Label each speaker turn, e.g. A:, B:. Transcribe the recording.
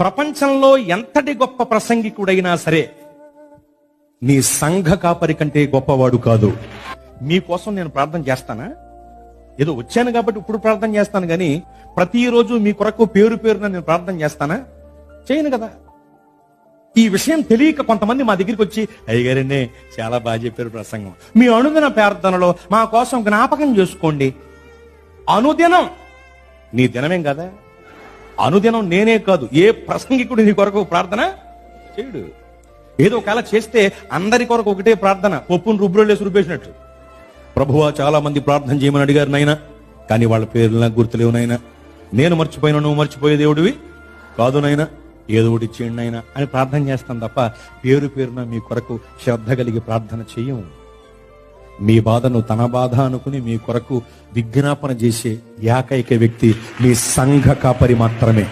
A: ప్రపంచంలో ఎంతటి గొప్ప ప్రసంగికుడైనా సరే నీ సంఘ కాపరి కంటే గొప్పవాడు కాదు. మీకోసం నేను ప్రార్థన చేస్తానా? ఏదో వచ్చాను కాబట్టి ఇప్పుడు ప్రార్థన చేస్తాను కానీ ప్రతిరోజు మీ కొరకు పేరు పేరున నేను ప్రార్థన చేస్తానా? చేయను కదా. ఈ విషయం తెలియక కొంతమంది మా దగ్గరికి వచ్చి, అయ్యగారండి చాలా బాగా చెప్పారు ప్రసంగం, మీ అనుదిన ప్రార్థనలో మా కోసం జ్ఞాపకం చేసుకోండి. అనుదినం నీ దినమేం కదా. అనుదినం నేనే కాదు, ఏ ప్రసంగికుడు నీ కొరకు ప్రార్థన చేయడు. ఏదో ఒకవేళ చేస్తే అందరి కొరకు ఒకటే ప్రార్థన, పప్పును రుబ్బులేసి రుబ్బేసినట్టు. ప్రభువా చాలా మంది ప్రార్థన చేయమని అడిగారు నాయన, కానీ వాళ్ళ పేర్లు నాకు గుర్తులేవు నాయన. నేను మర్చిపోయినా నువ్వు మర్చిపోయే దేవుడివి కాదు నాయన, ఏదో ఒకటి చేయండి నాయన అని ప్రార్థన చేస్తాం తప్ప పేరు పేరున మీ కొరకు శ్రద్ధ కలిగి ప్రార్థన చెయ్యం. మీ బాధను తన బాధ అనుకుని మీ కొరకు విజ్ఞాపన చేసే ఏకైక వ్యక్తి మీ సంఘ కాపరి మాత్రమే.